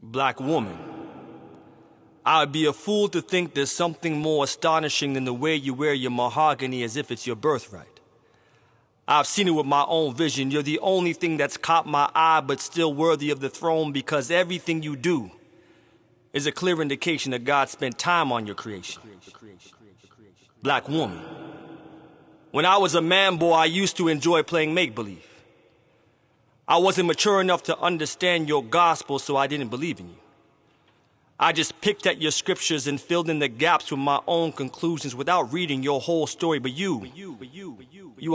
Black woman, I would be a fool to think there's something more astonishing than the way you wear your mahogany as if it's your birthright. I've seen it with my own vision. You're the only thing that's caught my eye but still worthy of the throne, because everything you do is a clear indication that God spent time on your creation. Black woman, when I was a man boy, I used to enjoy playing make-believe. I wasn't mature enough to understand your gospel, so I didn't believe in you. I just picked at your scriptures and filled in the gaps with my own conclusions without reading your whole story. But you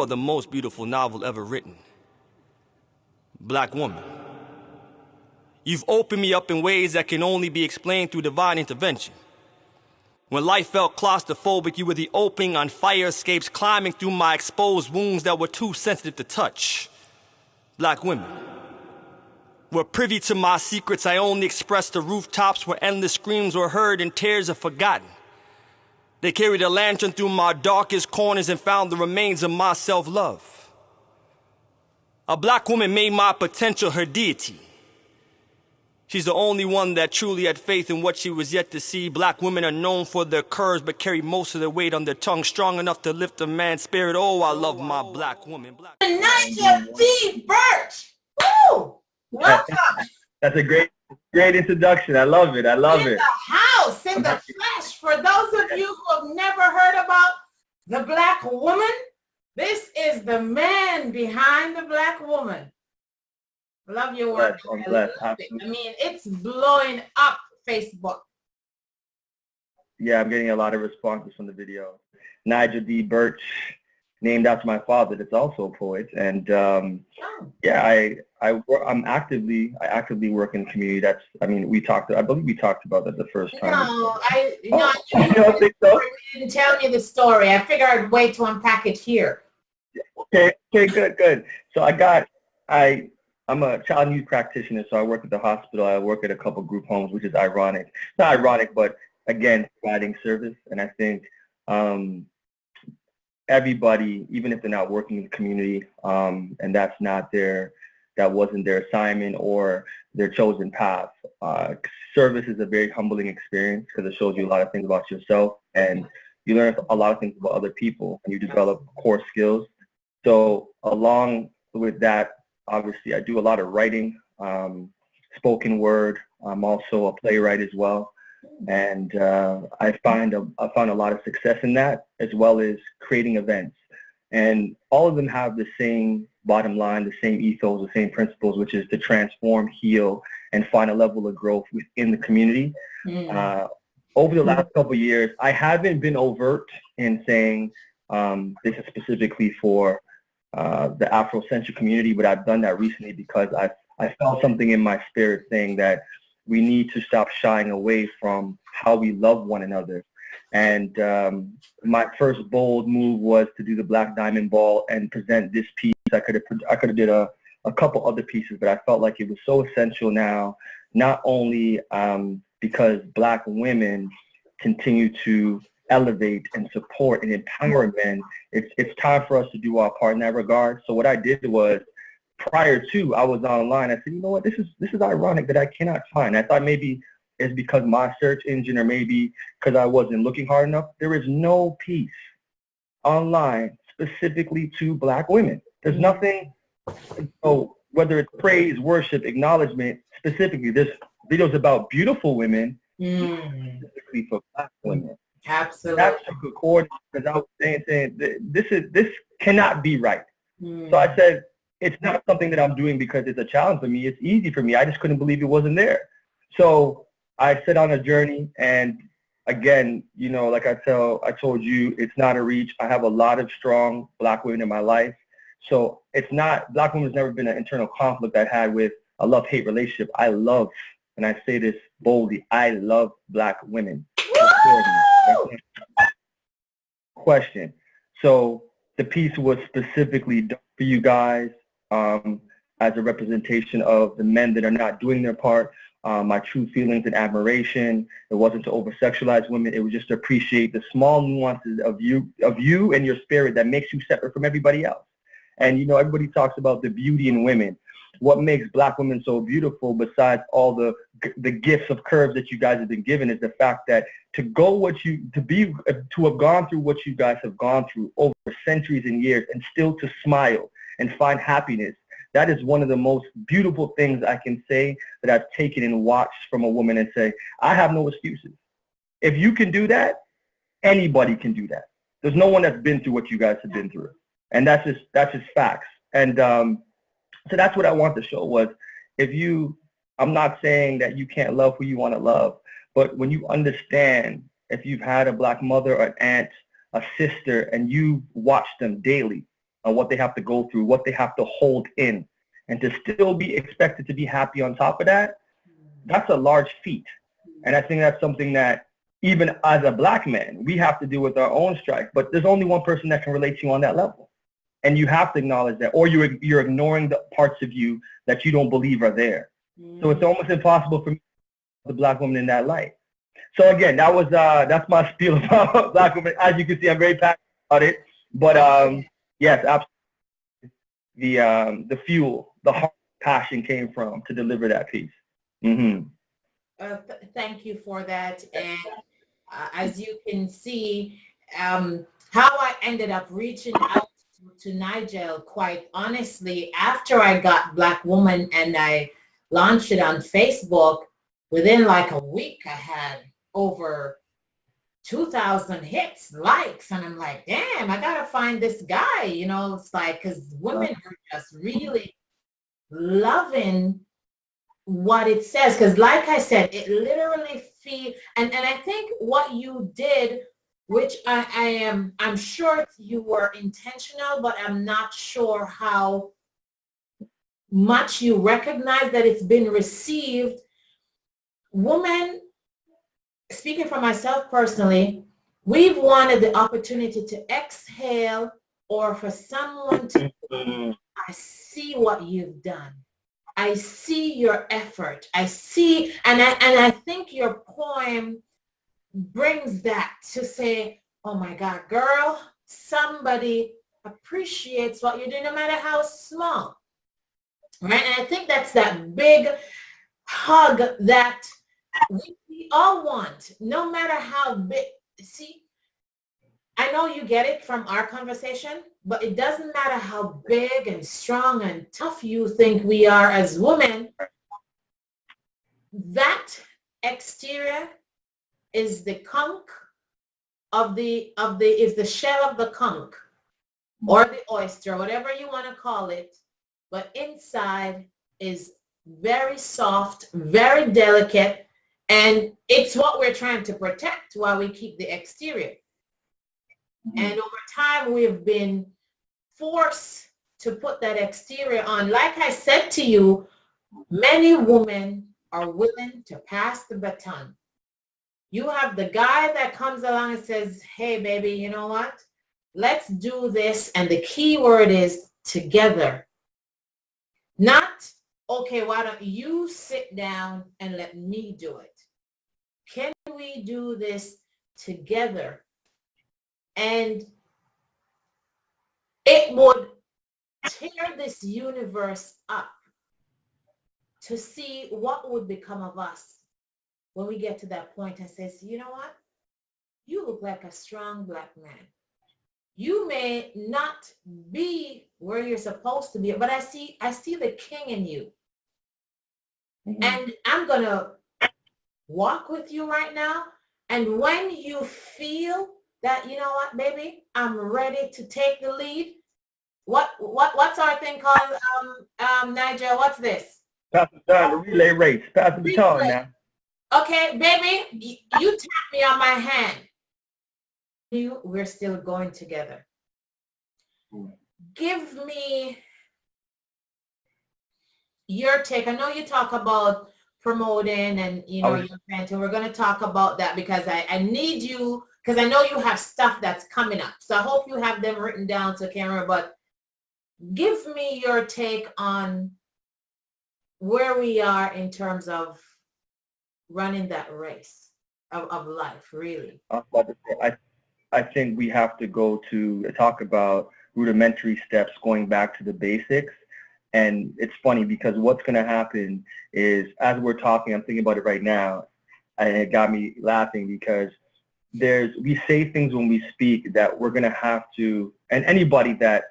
are the most beautiful novel ever written. Black woman, you've opened me up in ways that can only be explained through divine intervention. When life felt claustrophobic, you were the opening on fire escapes, climbing through my exposed wounds that were too sensitive to touch. Black women were privy to my secrets. I only expressed the rooftops where endless screams were heard and tears are forgotten. They carried a lantern through my darkest corners and found the remains of my self-love. A black woman made my potential her deity. She's the only one that truly had faith in what she was yet to see. Black women are known for their curves but carry most of their weight on their tongue, strong enough to lift a man's spirit. Oh, I love my black woman. Nyjah D. Birch. Woo! Welcome. That's a great introduction. I love it. I love it. In the house, in the flesh. For those of you who have never heard about the black woman, this is the man behind the black woman. Love your work. I'm blessed. I mean, it's blowing up Facebook. Yeah, I'm getting a lot of responses from the video. Nyjah D. Birch, named after my father, that's also a poet. And yeah, I actively work in the community. I believe we talked about that the first time. No, you don't think so? You didn't tell me the story. I figured I'd wait to unpack it here. Okay, good. So I'm a child needs practitioner, so I work at the hospital. I work at a couple group homes, which is ironic. Not ironic, but again, providing service. And I think everybody, even if they're not working in the community, and that wasn't their assignment or their chosen path, service is a very humbling experience because it shows you a lot of things about yourself, and you learn a lot of things about other people, and you develop core skills. So along with that, obviously, I do a lot of writing, spoken word. I'm also a playwright as well. And I found a lot of success in that, as well as creating events. And all of them have the same bottom line, the same ethos, the same principles, which is to transform, heal, and find a level of growth within the community. Over the last couple of years, I haven't been overt in saying this is specifically for the Afrocentric community, but I've done that recently because I felt something in my spirit saying that we need to stop shying away from how we love one another. And my first bold move was to do the Black Diamond Ball and present this piece. I could have did a couple other pieces, but I felt like it was so essential now, not only because Black women continue to elevate and support and empower men. It's time for us to do our part in that regard. So what I did was, prior to, I was online. I said, you know what, this is ironic that I cannot find. I thought maybe it's because my search engine, or maybe because I wasn't looking hard enough. There is no piece online specifically to Black women. There's nothing. So whether it's praise, worship, acknowledgement, specifically, there's videos about beautiful women specifically for Black women. Absolutely. That's a good chord, because I was saying this cannot be right. So I said, it's not something that I'm doing because it's a challenge for me. It's easy for me. I just couldn't believe it wasn't there. So I set on a journey, and again, you know, like I told you, it's not a reach. I have a lot of strong Black women in my life. So it's not, Black women's never been an internal conflict I had with a love-hate relationship. I love, and I say this boldly, I love Black women. Question. So the piece was specifically done for you guys as a representation of the men that are not doing their part, my true feelings and admiration. It wasn't to over-sexualize women. It was just to appreciate the small nuances of you and your spirit that makes you separate from everybody else. And, you know, everybody talks about the beauty in women. what makes Black women so beautiful, besides all the gifts of curves that you guys have been given, is the fact that to have gone through what you guys have gone through over centuries and years, and still to smile and find happiness. That is one of the most beautiful things I can say that I've taken and watched from a woman, and say, I have no excuses. If you can do that, anybody can do that. There's no one that's been through what you guys have been through. And that's just facts. And so that's what I want to show was, I'm not saying that you can't love who you want to love, but when you understand, if you've had a Black mother, an aunt, a sister, and you watch them daily on what they have to go through, what they have to hold in, and to still be expected to be happy on top of that, that's a large feat. And I think that's something that even as a Black man, we have to do with our own strife. But there's only one person that can relate to you on that level. And you have to acknowledge that, or you're ignoring the parts of you that you don't believe are there. So it's almost impossible for me to see the Black woman in that light. So again, that's my spiel about Black women. As you can see, I'm very passionate about it. But yes, absolutely. The fuel, the heart, passion came from to deliver that piece. Mm-hmm. Thank you for that. And as you can see, how I ended up reaching out to Nigel, quite honestly, after I got Black Woman and I launched it on Facebook, within like a week I had over 2,000 hits, likes, and I'm like, damn, I gotta find this guy, it's like, because women are just really loving what it says, because like I said, it literally feels, and I think what you did, which I'm sure you were intentional, but I'm not sure how much you recognize that it's been received. Women, speaking for myself personally, we've wanted the opportunity to exhale, or for someone to, I see what you've done. I see your effort. I see, and I think your poem brings that to say, oh my God, girl, somebody appreciates what you're doing, no matter how small, right? And I think that's that big hug that we all want, no matter how big. See, I know you get it from our conversation, but it doesn't matter how big and strong and tough you think we are as women. That exterior is the conch is the shell of the conch, or the oyster, whatever you want to call it. But inside is very soft, very delicate, and it's what we're trying to protect while we keep the exterior. And over time, we've been forced to put that exterior on. Like I said to you, many women are willing to pass the baton. You have the guy that comes along and says, hey, baby, you know what? Let's do this. And the key word is together. Not, okay, why don't you sit down and let me do it? Can we do this together? And it would tear this universe up to see what would become of us when we get to that point and says, you know what? You look like a strong Black man. You may not be where you're supposed to be, but I see the king in you. Mm-hmm. And I'm going to walk with you right now. And when you feel that, you know what, baby, I'm ready to take the lead. What's our thing called, Nigel? What's this? Pass the baton, the relay race. Pass the baton now. Okay, baby, you tap me on my hand. We're still going together. Give me your take. I know you talk about promoting and, your event, and we're going to talk about that because I need you, because I know you have stuff that's coming up. So I hope you have them written down so I can remember, but give me your take on where we are in terms of running that race of life, really. I think we have to go to talk about rudimentary steps, going back to the basics, And it's funny because what's going to happen is, as we're talking, I'm thinking about it right now, and it got me laughing because we say things when we speak that we're going to have to, and anybody that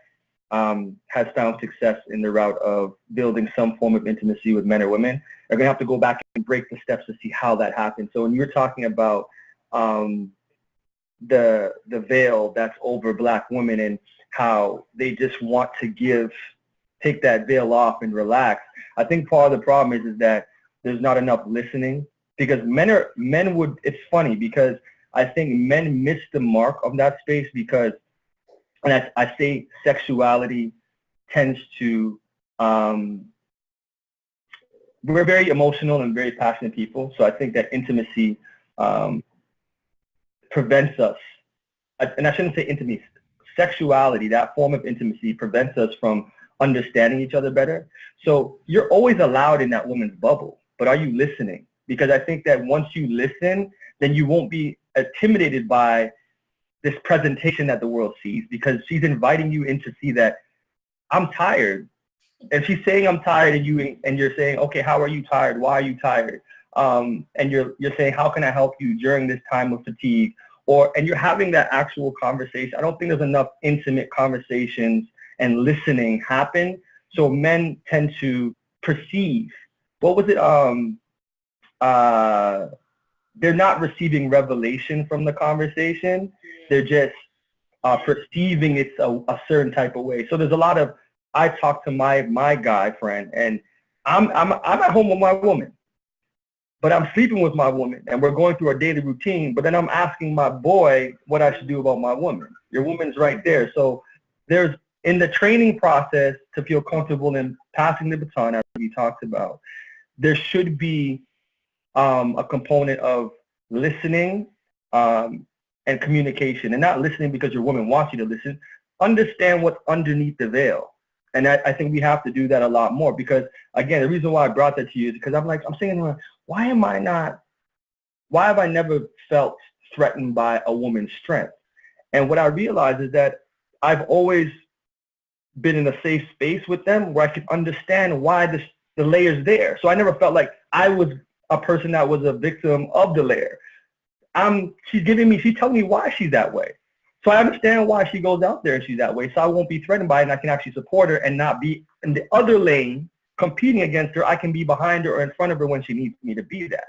has found success in the route of building some form of intimacy with men or women are going to have to go back and break the steps to see how that happens. So when you're talking about the veil that's over Black women and how they just want to take that veil off and relax, I think part of the problem is that there's not enough listening, because it's funny because I think men miss the mark of that space because, and I say sexuality tends to, we're very emotional and very passionate people. So I think that intimacy prevents us, and I shouldn't say intimacy, sexuality, that form of intimacy prevents us from understanding each other better. So you're always allowed in that woman's bubble, but are you listening? Because I think that once you listen, then you won't be intimidated by this presentation that the world sees, because she's inviting you in to see that I'm tired. And she's saying I'm tired, and you're saying, okay, how are you tired? Why are you tired? And you're saying, how can I help you during this time of fatigue? And you're having that actual conversation. I don't think there's enough intimate conversations and listening happen. So men tend to perceive, what was it? They're not receiving revelation from the conversation. They're just perceiving it a certain type of way. So there's a lot of, I talk to my guy friend, and I'm at home with my woman, but I'm sleeping with my woman, and we're going through our daily routine, but then I'm asking my boy what I should do about my woman. Your woman's right there. So there's, in the training process to feel comfortable in passing the baton, as we talked about, there should be a component of listening and communication, and not listening because your woman wants you to listen. Understand what's underneath the veil. And I think we have to do that a lot more, because, again, the reason why I brought that to you is because I'm saying, why have I never felt threatened by a woman's strength? And what I realized is that I've always been in a safe space with them where I could understand why the layer's there. So I never felt like I was a person that was a victim of the layer. She's telling me why she's that way. So I understand why she goes out there and she's that way. So I won't be threatened by it, and I can actually support her and not be in the other lane competing against her. I can be behind her or in front of her when she needs me to be that.